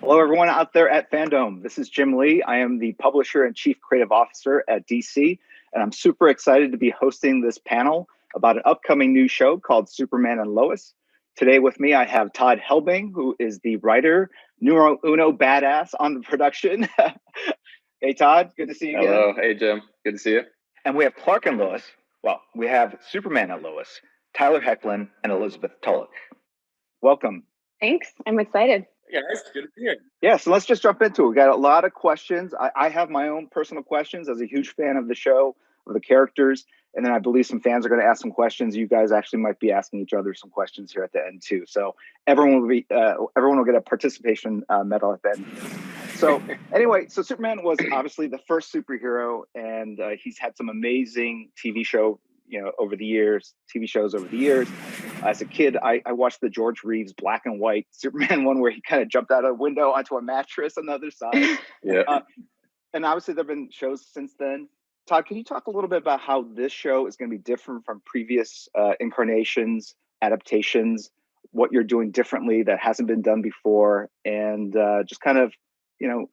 Hello, everyone out there at FANDOME. This is Jim Lee. I am the publisher and chief creative officer at DC, and I'm super excited to be hosting this panel about an upcoming new show called Superman and Lois. Today with me, I have Todd Helbing, who is the writer, numero uno badass on the production. Hey, Todd, good to see you again. Hello. Hey, Jim. Good to see you. And we have Clark and Lois. Well, we have Superman and Lois, Tyler Hoechlin, and Elizabeth Tulloch. Welcome. Thanks. I'm excited. Yeah, it's good to be here. Yeah, so let's just jump into it. We got a lot of questions. I have my own personal questions as a huge fan of the show, of the characters, and then I believe some fans are going to ask some questions. You guys actually might be asking each other some questions here at the end too. So everyone will get a participation medal at the end. So anyway, so Superman was obviously the first superhero, and he's had some amazing TV shows over the years. As a kid, I watched the George Reeves black and white Superman one where he kind of jumped out of a window onto a mattress on the other side. Yeah. And obviously there have been shows since then. Todd, can you talk a little bit about how this show is going to be different from previous incarnations, adaptations, what you're doing differently that hasn't been done before, and just kind of,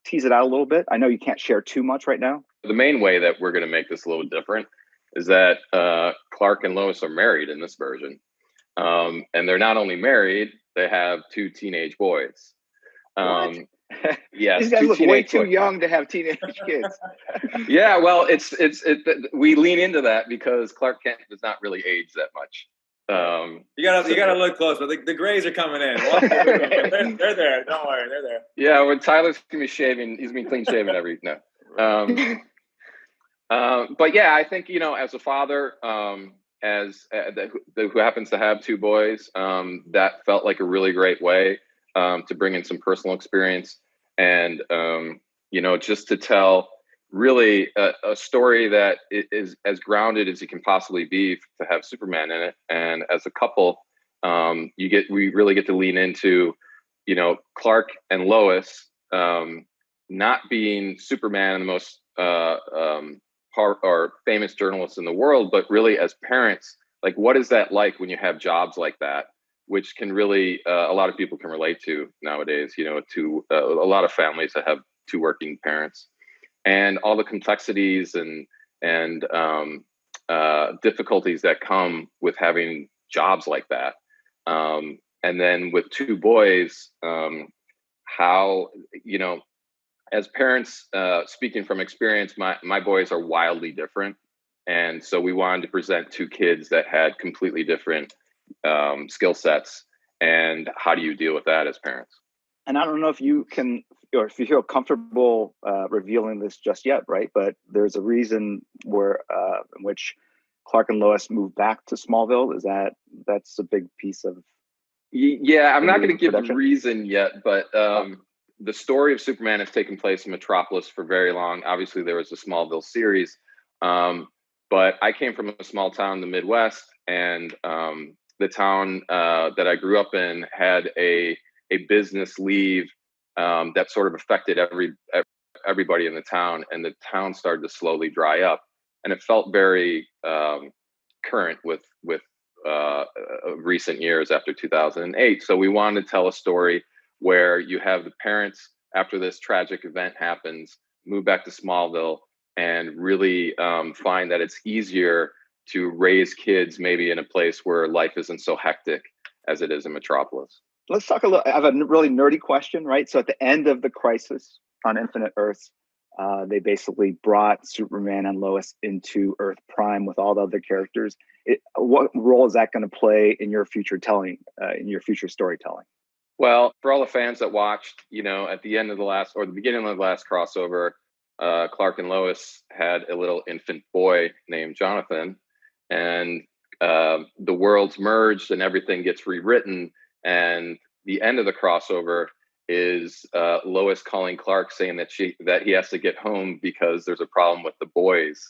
tease it out a little bit? I know you can't share too much right now. The main way that we're going to make this a little different is that Clark and Lois are married in this version. And they're not only married, they have two teenage boys. Yes, these guys look way too young to have teenage kids. Yeah, well, we lean into that because Clark Kent does not really age that much. You gotta look close, but the grays are coming in. They're there. Don't worry, they're there. Yeah, when Tyler's gonna be shaving, he's been clean shaven every no. But yeah, I think as a father, who happens to have two boys, that felt like a really great way to bring in some personal experience and just to tell really a story that is as grounded as it can possibly be to have Superman in it. And as a couple, we really get to lean into Clark and Lois not being Superman and the most or famous journalists in the world, but really as parents, like what is that like when you have jobs like that, which can really a lot of people can relate to nowadays, to a lot of families that have two working parents, and all the complexities and difficulties that come with having jobs like that. And then with two boys, how, as parents, speaking from experience, my boys are wildly different. And so we wanted to present two kids that had completely different skill sets. And how do you deal with that as parents? And I don't know if you can, or if you feel comfortable revealing this just yet, right? But there's a reason where in which Clark and Lois moved back to Smallville. That's a big piece of. Yeah, I'm not going to give a reason yet, but the story of Superman has taken place in Metropolis for very long. Obviously, there was a Smallville series, but I came from a small town in the Midwest, and the town that I grew up in had a business leave that sort of affected everybody in the town, and the town started to slowly dry up, and it felt very current with recent years after 2008. So we wanted to tell a story where you have the parents, after this tragic event happens, move back to Smallville and really find that it's easier to raise kids maybe in a place where life isn't so hectic as it is in Metropolis. Let's talk a little. I have a really nerdy question, right? So at the end of the crisis on Infinite Earths, they basically brought Superman and Lois into Earth Prime with all the other characters. What role is that going to play in your future telling, in your future storytelling? Well, for all the fans that watched, at the end of the last or the beginning of the last crossover, Clark and Lois had a little infant boy named Jonathan, and the worlds merged and everything gets rewritten. And the end of the crossover is Lois calling Clark saying that he has to get home because there's a problem with the boys.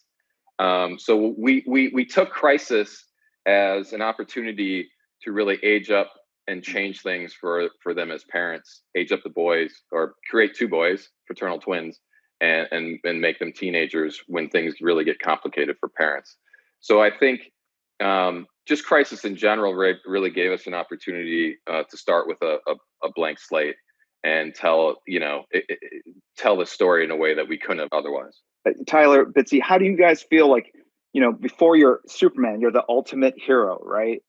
So we took crisis as an opportunity to really age up and change things for them as parents, age up the boys, or create two boys, fraternal twins, and make them teenagers when things really get complicated for parents. So I think just crisis in general really gave us an opportunity to start with a blank slate and tell, tell the story in a way that we couldn't have otherwise. Tyler, Bitsy, how do you guys feel like, before you're Superman, you're the ultimate hero, right?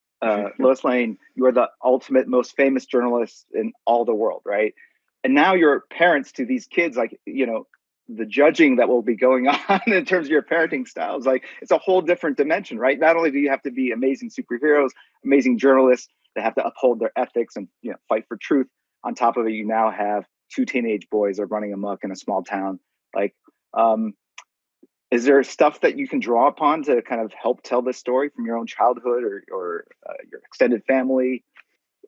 Lois Lane, you're the ultimate, most famous journalist in all the world, right? And now you're parents to these kids, like, the judging that will be going on in terms of your parenting styles, like it's a whole different dimension, right? Not only do you have to be amazing superheroes, amazing journalists that have to uphold their ethics and fight for truth. On top of it, you now have two teenage boys are running amok in a small town. Like, is there stuff that you can draw upon to kind of help tell this story from your own childhood or your extended family?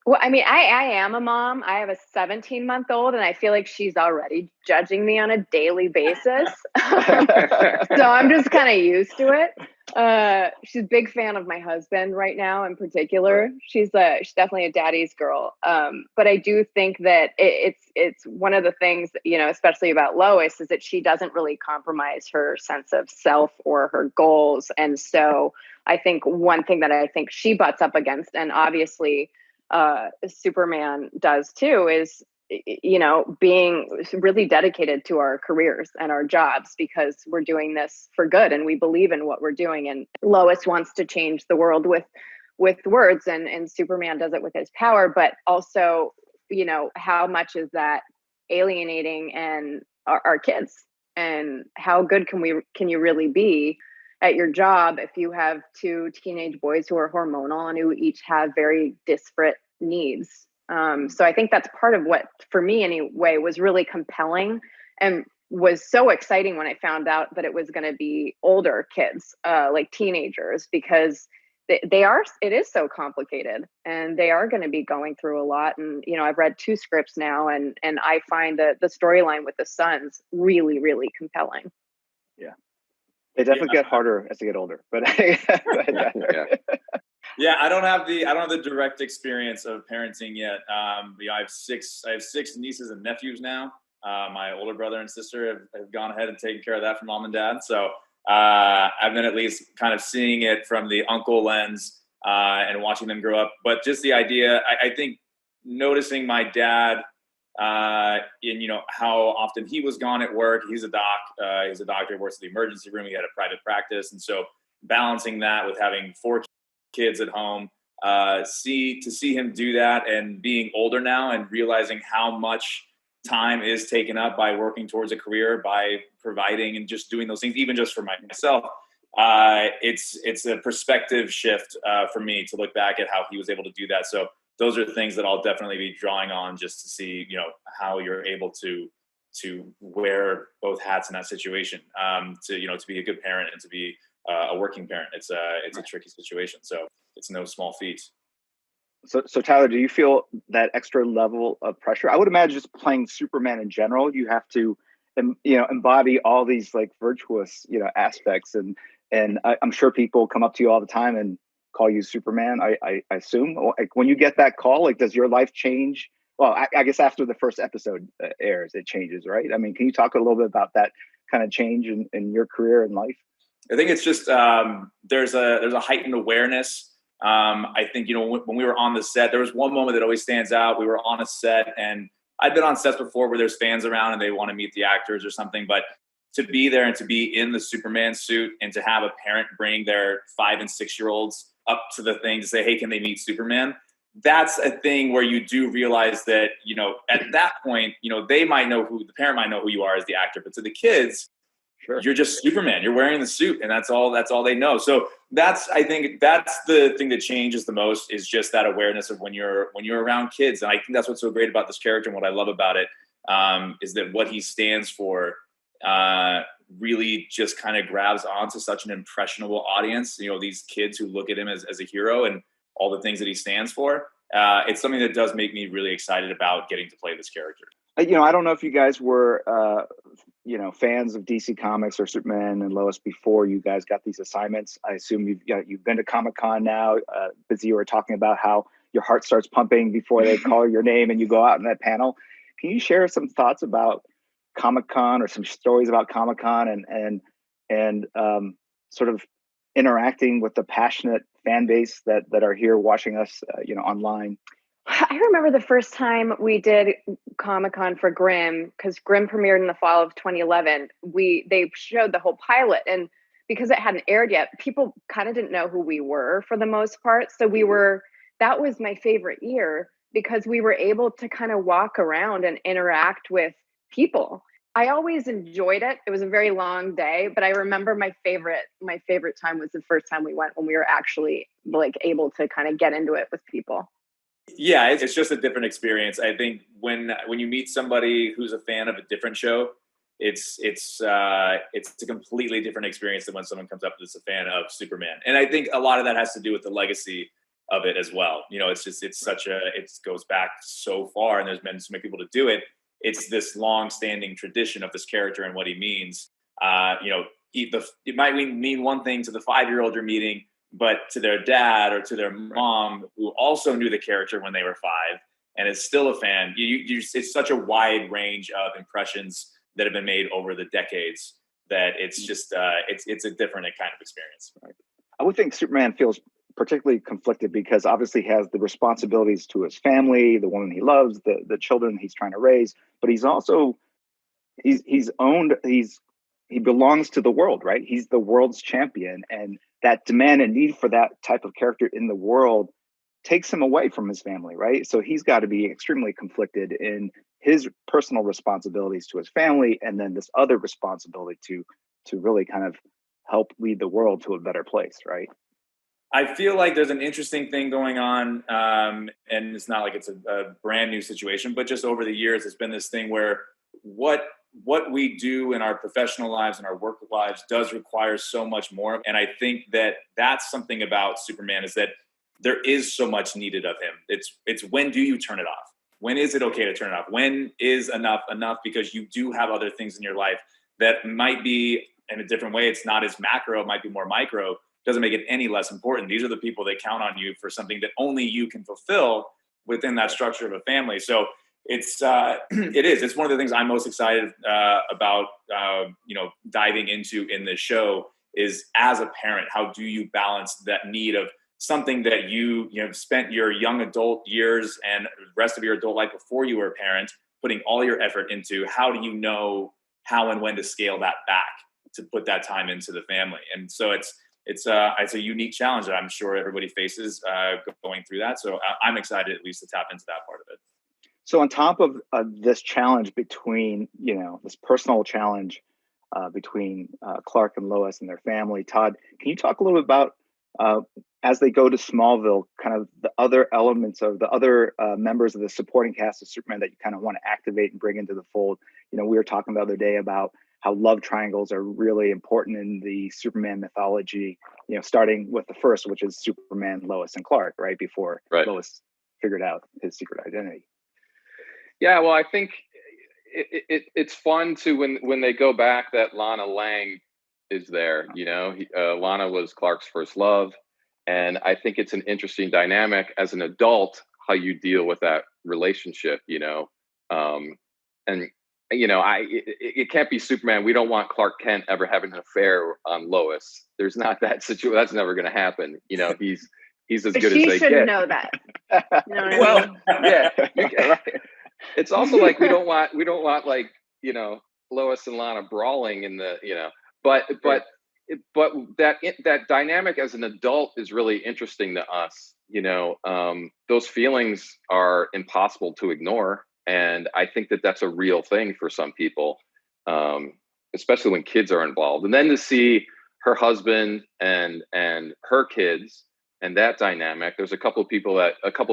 Well, I mean, I am a mom. I have a 17-month-old, and I feel like she's already judging me on a daily basis. So I'm just kind of used to it. She's a big fan of my husband right now in particular. She's definitely a daddy's girl. But I do think that it's one of the things, especially about Lois, is that she doesn't really compromise her sense of self or her goals. And so I think one thing that I think she butts up against, and obviously Superman does too, is being really dedicated to our careers and our jobs, because we're doing this for good and we believe in what we're doing. And Lois wants to change the world with words, and Superman does it with his power. But also, how much is that alienating and our kids, and how good can you really be at your job if you have two teenage boys who are hormonal and who each have very disparate needs? So I think that's part of what, for me anyway, was really compelling and was so exciting when I found out that it was going to be older kids, like teenagers, because it is so complicated and they are going to be going through a lot. And, I've read 2 scripts now, and I find that the storyline with the sons really, really compelling. Yeah. They definitely get harder as they get older, but yeah, I don't have the direct experience of parenting yet. I have 6 nieces and nephews now. My older brother and sister have gone ahead and taken care of that for mom and dad. So I've been at least kind of seeing it from the uncle lens and watching them grow up. But just the idea, I think noticing my dad in how often he was gone at work. He's a doctor, works at the emergency room. He had a private practice, and so balancing that with having 4 kids at home, see him do that, and being older now and realizing how much time is taken up by working towards a career, by providing and just doing those things, even just for myself. It's a perspective shift for me to look back at how he was able to do that. So those are things that I'll definitely be drawing on, just to see, how you're able to wear both hats in that situation, to be a good parent and to be a working parent. It's a tricky situation. So it's no small feat. So Tyler, do you feel that extra level of pressure? I would imagine just playing Superman in general, you have to, embody all these like virtuous, aspects, and I'm sure people come up to you all the time and call you Superman. I assume, like, when you get that call, like, does your life change? Well, I guess after the first episode airs, it changes, right? I mean, can you talk a little bit about that kind of change in your career and life? I think it's just there's a heightened awareness. I think when we were on the set, there was one moment that always stands out. We were on a set, and I'd been on sets before where there's fans around and they want to meet the actors or something, but to be there and to be in the Superman suit and to have a parent bring their 5 and 6-year-olds up to the thing to say, hey, can they meet Superman? That's a thing where you do realize that, at that point, the parent might know who you are as the actor, but to the kids, sure, you're just Superman. You're wearing the suit, and that's all they know. So I think that's the thing that changes the most, is just that awareness of when you're around kids. And I think that's what's so great about this character, and what I love about it is that what he stands for really just kind of grabs onto such an impressionable audience. These kids who look at him as a hero and all the things that he stands for. It's something that does make me really excited about getting to play this character. I don't know if you guys were, fans of DC Comics or Superman and Lois before you guys got these assignments. I assume you've been to Comic-Con now. Bitsy, you were talking about how your heart starts pumping before they call your name and you go out in that panel. Can you share some thoughts about Comic-Con, or some stories about Comic-Con and sort of interacting with the passionate fan base that are here watching us, online? I remember the first time we did Comic-Con for Grimm, because Grimm premiered in the fall of 2011. They showed the whole pilot, and because it hadn't aired yet, people kind of didn't know who we were for the most part. So that was my favorite year because we were able to kind of walk around and interact with people. I always enjoyed it. It was a very long day, but I remember my favorite time was the first time we went, when we were actually like able to kind of get into it with people. Yeah, it's just a different experience. I think when you meet somebody who's a fan of a different show, it's a completely different experience than when someone comes up that's a fan of Superman. And I think a lot of that has to do with the legacy of it as well. You know, it goes back so far, and there's been so many people to do it. It's this long-standing tradition of this character and what he means. You know, it might mean one thing to the 5-year-old you're meeting, but to their dad or to their mom, who also knew the character when they were 5 and is still a fan, it's such a wide range of impressions that have been made over the decades that it's just it's a different kind of experience. Right. I would think Superman feels particularly conflicted because obviously he has the responsibilities to his family, the woman he loves, the children he's trying to raise, but he belongs to the world, right? He's the world's champion, and that demand and need for that type of character in the world takes him away from his family, right? So he's got to be extremely conflicted in his personal responsibilities to his family, and then this other responsibility to really kind of help lead the world to a better place, right? I feel like there's an interesting thing going on, and it's not like it's a brand new situation, but just over the years, it's been this thing where what we do in our professional lives and our work lives does require so much more. And I think that's something about Superman, is that there is so much needed of him. It's when do you turn it off? When is it okay to turn it off? When is enough? Because you do have other things in your life that might be in a different way. It's not as macro, it might be more micro. Doesn't make it any less important. These are the people that count on you for something that only you can fulfill within that structure of a family. So it's one of the things I'm most excited about diving into in this show is, as a parent, how do you balance that need of something that you spent your young adult years and the rest of your adult life before you were a parent putting all your effort into? How do you know how and when to scale that back to put that time into the family? And so it's a unique challenge that I'm sure everybody faces going through that. So I'm excited at least to tap into that part of it. So on top of this challenge between, this personal challenge between Clark and Lois and their family, Todd, can you talk a little bit about as they go to Smallville, kind of the other elements of the other members of the supporting cast of Superman that you kind of want to activate and bring into the fold? We were talking the other day about how love triangles are really important in the Superman mythology, starting with the first, which is Superman, Lois, and Clark, right? Before Lois figured out his secret identity. Yeah, well, I think it's fun to when they go back that Lana Lang is there. Lana was Clark's first love, and I think it's an interesting dynamic as an adult how you deal with that relationship. It can't be Superman. We don't want Clark Kent ever having an affair on Lois. There's not that situation. That's never going to happen. He's as good as they get. She should know that. Yeah. It's also like we don't want like Lois and Lana brawling in the but that dynamic as an adult is really interesting to us. Those feelings are impossible to ignore. And I think that's a real thing for some people, especially when kids are involved. And then to see her husband and her kids and that dynamic, there's a couple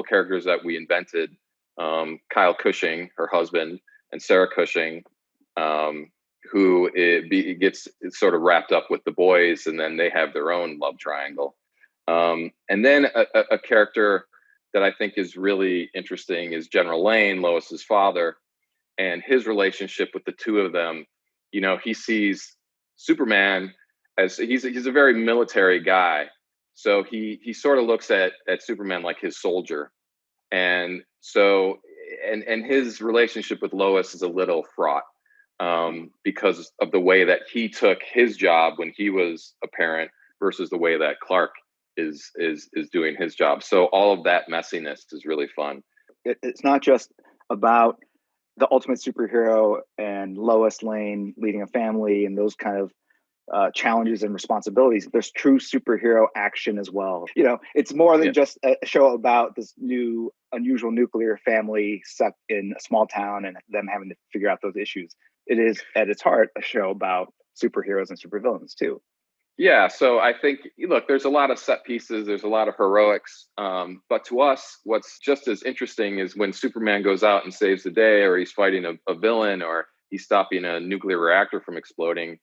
characters that we invented. Kyle Cushing, her husband, and Sarah Cushing, who gets sort of wrapped up with the boys, and then they have their own love triangle. And then a character that I think is really interesting is General Lane, Lois's father, and his relationship with the two of them. He sees Superman as he's a very military guy. So he sort of looks at Superman like his soldier. And so, and his relationship with Lois is a little fraught because of the way that he took his job when he was a parent versus the way that Clark is doing his job. So all of that messiness is really fun. It's not just about the ultimate superhero and Lois Lane leading a family and those kind of challenges and responsibilities. There's true superhero action as well. You know, it's more than just a show about this new unusual nuclear family stuck in a small town and them having to figure out those issues. It is at its heart a show about superheroes and supervillains too. Yeah, so I think, look, there's a lot of set pieces, there's a lot of heroics, but to us, what's just as interesting is when Superman goes out and saves the day, or he's fighting a villain, or he's stopping a nuclear reactor from exploding.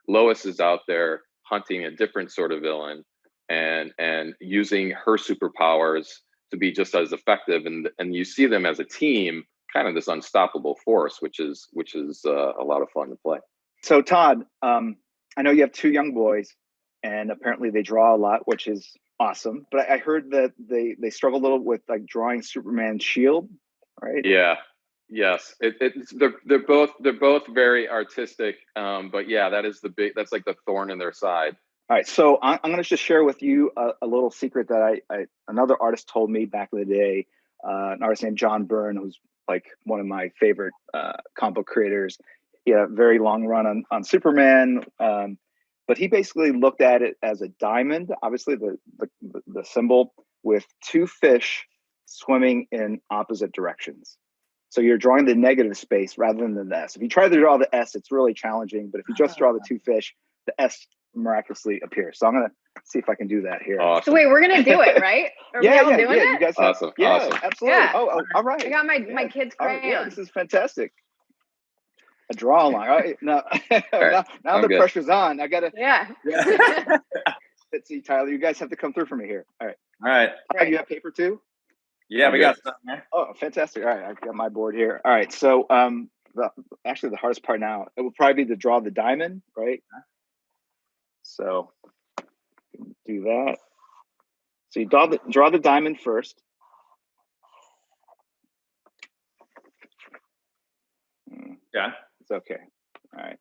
Lois is out there hunting a different sort of villain and using her superpowers to be just as effective, and you see them as a team, kind of this unstoppable force, which is a lot of fun to play. So Todd, I know you have 2 young boys, and apparently they draw a lot, which is awesome. But I heard that they struggle a little with like drawing Superman's shield, right? Yeah. Yes. They're both very artistic. But yeah, that's like the thorn in their side. All right. So I'm going to just share with you a little secret that another artist told me back in the day. An artist named John Byrne, who's like one of my favorite comic book creators. He had a very long run on Superman. But he basically looked at it as a diamond, obviously the symbol, with 2 fish swimming in opposite directions. So you're drawing the negative space rather than the S. If you try to draw the S, it's really challenging. But if you just draw the 2 fish, the S miraculously appears. So I'm going to see if I can do that here. Awesome. So wait, we're going to do it, right? Are we all doing it? You guys have, awesome. Absolutely. Yeah. Oh, all right. I got my kids' crayons. Yeah, this is fantastic. A draw line. All right. Now, right. now the pressure's on. I gotta. Yeah. Let's see, Tyler. You guys have to come through for me here. All right. All right. Right. You have paper too? Yeah, we got something there. Oh, fantastic. All right, I've got my board here. All right. So, actually, the hardest part now it will probably be to draw the diamond, right? So, do that. So you draw the diamond first. Yeah. It's okay. All right.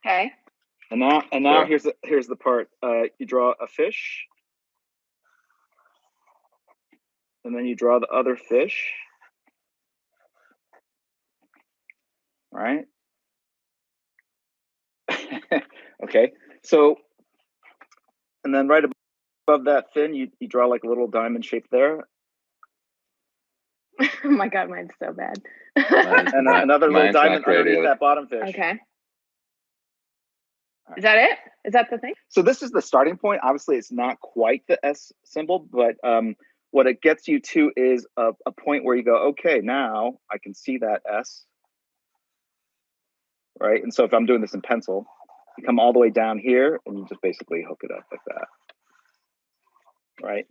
Okay. And now Sure. here's the part. You draw a fish, and then you draw the other fish. All right. Okay. So, and then right above that fin, you draw like a little diamond shape there. Oh my God, mine's so bad. And another little diamond underneath that bottom fish. Okay. Right. Is that it? Is that the thing? So this is the starting point. Obviously, it's not quite the S symbol, but what it gets you to is a point where you go, okay, now I can see that S, right? And so if I'm doing this in pencil, you come all the way down here and you just basically hook it up like that, right?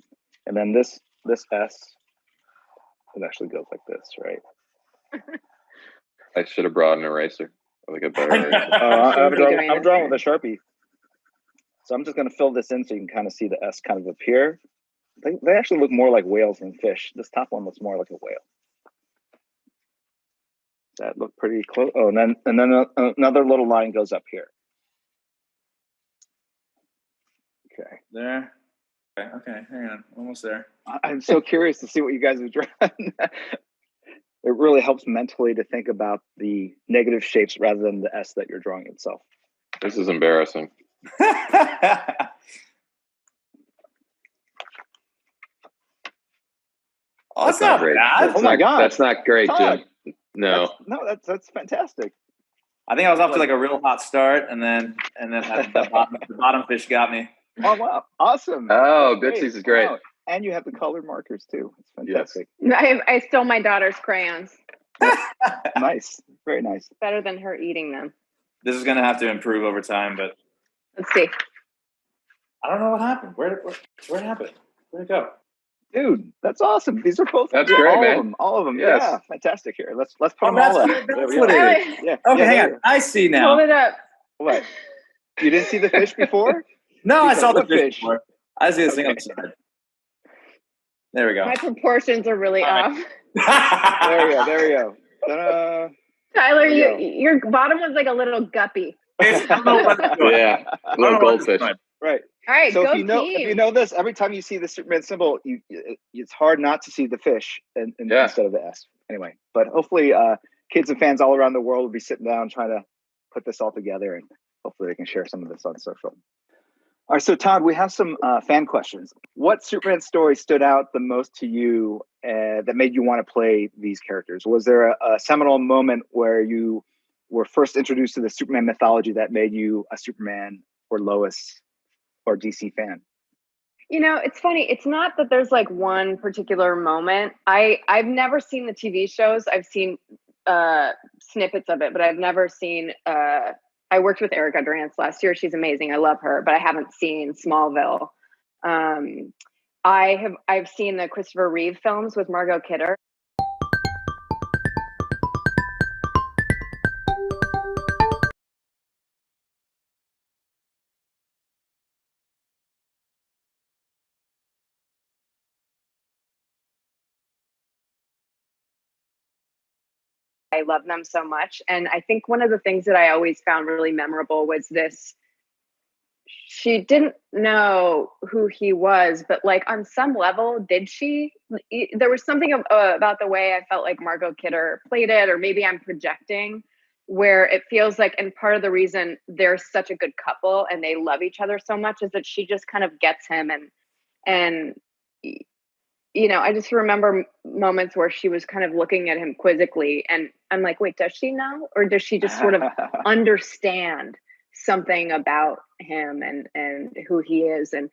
And then this S, it actually goes like this, right? I should have brought an eraser. Like a better eraser. I'm drawing with a Sharpie. So I'm just going to fill this in so you can kind of see the S kind of appear. They actually look more like whales than fish. This top one looks more like a whale. That look pretty close. Oh, and then another little line goes up here. Okay. There. Okay, hang on. Almost there. I'm so curious to see what you guys have drawn. It really helps mentally to think about the negative shapes rather than the S that you're drawing itself. This is embarrassing. Oh, that's not great. bad. Oh my God. That's not great, Jim. No. That's fantastic. I think I was off to like a real hot start, and then the bottom fish got me. Oh wow, awesome. Oh, Bitsy's is great. Wow. And you have the colored markers too. It's fantastic. I stole my daughter's crayons. Nice, very nice. Better than her eating them. This is gonna have to improve over time, but Let's see. I don't know what happened. Where it happened? Where'd it go? Dude, that's awesome. These are both That's great, man. All of them. Yes. Yeah, fantastic. Here, let's put them that's all up. what- There that's we what go. it is. Yeah. Okay, yeah, hang on. I see now. Hold it up. What? You didn't see the fish before? No, I These saw are the the fish fish. before. I see this thing on Okay. the side. There we go. My proportions are really All off. There we go. There we go. Ta-da. Tyler, There we your bottom one's like a little guppy. I don't know what it's doing. Yeah. I don't Little know what it's goldfish. doing. Right. All right, So go if you know team. this, every time you see the Superman symbol, it's hard not to see the fish instead of the S. Anyway, but hopefully kids and fans all around the world will be sitting down trying to put this all together, and hopefully they can share some of this on social. All right, so Todd, we have some fan questions. What Superman story stood out the most to you that made you want to play these characters? Was there a seminal moment where you were first introduced to the Superman mythology that made you a Superman or Lois or DC fan? You know, it's funny. It's not that there's like one particular moment. I've never seen the TV shows. I've seen snippets of it, but I've never seen I worked with Erica Durance last year. She's amazing. I love her, but I haven't seen Smallville. I've seen the Christopher Reeve films with Margot Kidder. I love them so much. And I think one of the things that I always found really memorable was this. She didn't know who he was, but like on some level, did she? There was something about the way I felt like Margot Kidder played it, or maybe I'm projecting, where it feels like, and part of the reason they're such a good couple and they love each other so much is that she just kind of gets him. And you know, I just remember moments where she was kind of looking at him quizzically, and I'm like, wait, does she know? Or does she just sort of understand something about him and who he is and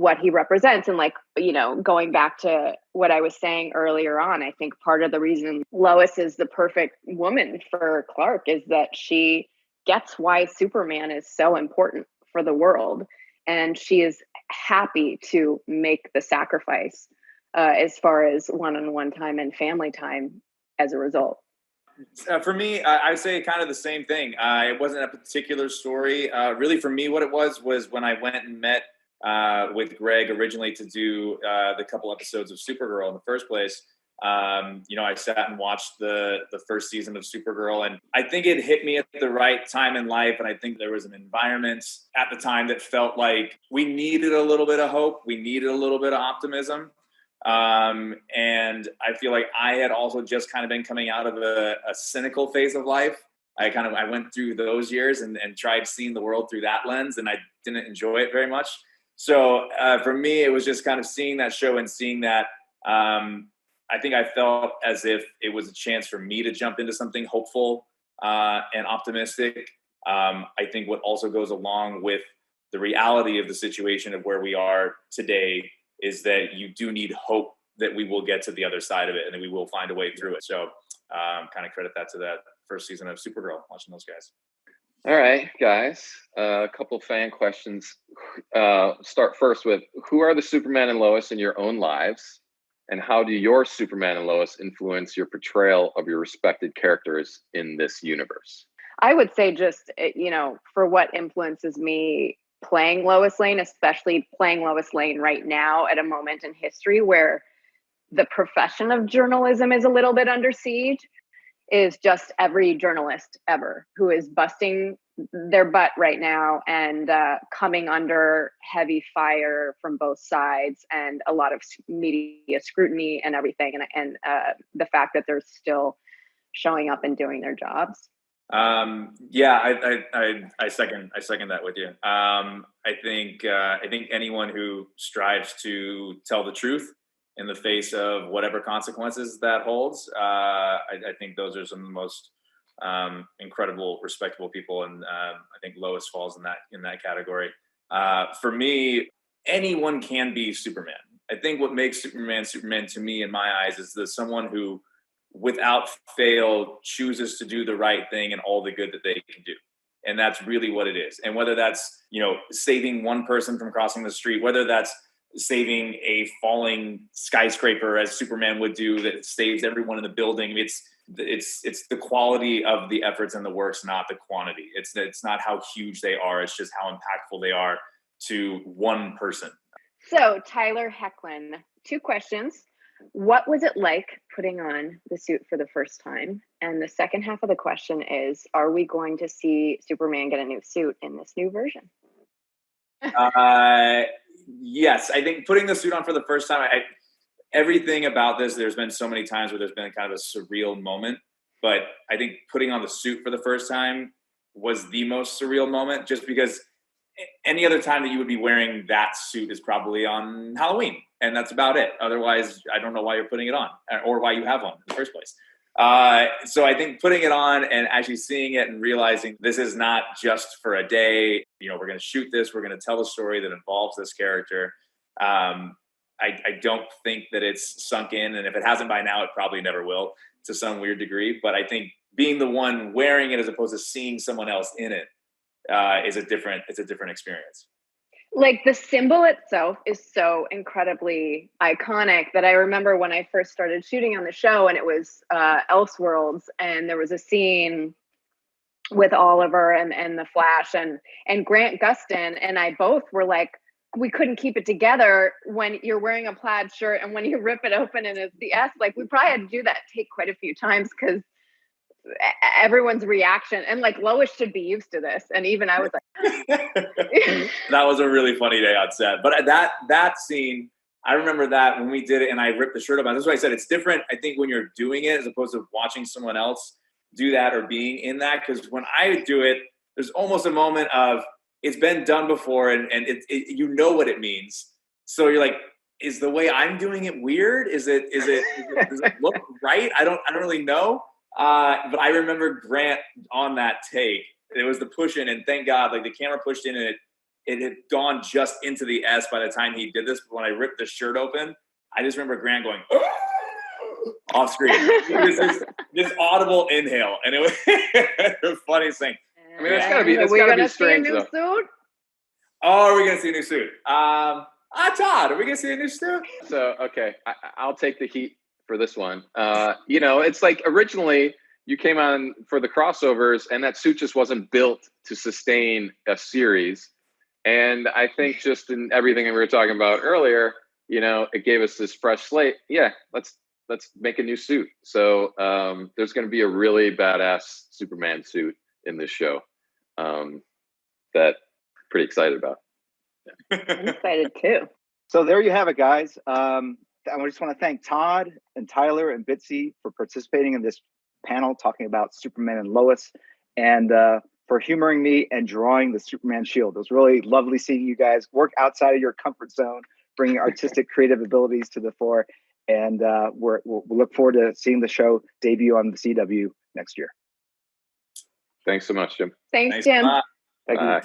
what he represents? And like, you know, going back to what I was saying earlier on, I think part of the reason Lois is the perfect woman for Clark is that she gets why Superman is so important for the world. And she is happy to make the sacrifice as far as one-on-one time and family time as a result. For me, I would say kind of the same thing. It wasn't a particular story. Really, for me, what it was when I went and met with Greg originally to do the couple episodes of Supergirl in the first place. You know, I sat and watched the first season of Supergirl, and I think it hit me at the right time in life. And I think there was an environment at the time that felt like we needed a little bit of hope. We needed a little bit of optimism. And I feel like I had also just kind of been coming out of a cynical phase of life. I went through those years and tried seeing the world through that lens, and I didn't enjoy it very much. So for me, it was just kind of seeing that show and seeing that. I think I felt as if it was a chance for me to jump into something hopeful and optimistic. I think what also goes along with the reality of the situation of where we are today is that you do need hope that we will get to the other side of it and that we will find a way through it. So kind of credit that to that first season of Supergirl, watching those guys. All right, guys, a couple fan questions. Start first with, who are the Superman and Lois in your own lives? And how do your Superman and Lois influence your portrayal of your respected characters in this universe? I would say just, you know, for what influences me playing Lois Lane, especially playing Lois Lane right now at a moment in history where the profession of journalism is a little bit under siege, is just every journalist ever who is busting their butt right now and coming under heavy fire from both sides and a lot of media scrutiny and everything. And the fact that they're still showing up and doing their jobs. Yeah, I second that with you. I think anyone who strives to tell the truth in the face of whatever consequences that holds, I think those are some of the most incredible, respectable people, and I think Lois falls in that category. For me, anyone can be Superman. I think what makes Superman to me, in my eyes, is that someone who, without fail, chooses to do the right thing and all the good that they can do. And that's really what it is. And whether that's, you know, saving one person from crossing the street, whether that's saving a falling skyscraper as Superman would do that saves everyone in the building. It's the quality of the efforts and the works, not the quantity. It's not how huge they are. It's just how impactful they are to one person. So Tyler Hecklin, 2 questions. What was it like putting on the suit for the first time? And the second half of the question is, are we going to see Superman get a new suit in this new version? Yes, I think putting the suit on for the first time, everything about this, there's been so many times where there's been kind of a surreal moment. but I think putting on the suit for the first time was the most surreal moment, just because any other time that you would be wearing that suit is probably on Halloween, and that's about it. Otherwise, I don't know why you're putting it on or why you have one in the first place. So I think putting it on and actually seeing it and realizing this is not just for a day, you know, we're going to shoot this, we're going to tell a story that involves this character. I don't think that it's sunk in, and if it hasn't by now, it probably never will to some weird degree. But I think being the one wearing it as opposed to seeing someone else in it is a different experience. Like the symbol itself is so incredibly iconic that I remember when I first started shooting on the show, and it was Elseworlds, and there was a scene with Oliver and the Flash and Grant Gustin and I both were like, we couldn't keep it together when you're wearing a plaid shirt and when you rip it open and it's the S. Like we probably had to do that take quite a few times because everyone's reaction, and like Lois should be used to this, and even I was like that was a really funny day on set. But that scene, I remember that when we did it and I ripped the shirt up. That's why I said it's different, I think, when you're doing it as opposed to watching someone else do that or being in that. Because when I do it, there's almost a moment of it's been done before, and you know what it means. So you're like, is the way I'm doing it weird? Does it look right? I don't really know. But I remember Grant on that take. It was the push in, and thank God, like the camera pushed in, and it had gone just into the S by the time he did this. But when I ripped the shirt open, I just remember Grant going off screen. It was this audible inhale, and it was the funniest thing. I mean, that's gotta be strange, though. Suit? Oh, are we gonna see a new suit? Todd, are we gonna see a new suit? So, okay, I'll take the heat for this one. You know, it's like originally you came on for the crossovers, and that suit just wasn't built to sustain a series. And I think just in everything that we were talking about earlier, you know, it gave us this fresh slate. Yeah, let's make a new suit. So there's going to be a really badass Superman suit in this show that I'm pretty excited about. I'm excited too. So there you have it, guys. I just want to thank Todd and Tyler and Bitsy for participating in this panel talking about Superman and Lois, and for humoring me and drawing the Superman shield. It was really lovely seeing you guys work outside of your comfort zone, bringing artistic, creative abilities to the fore. And we'll look forward to seeing the show debut on the CW next year. Thanks so much, Jim. Thanks, Jim. Thank you. Bye.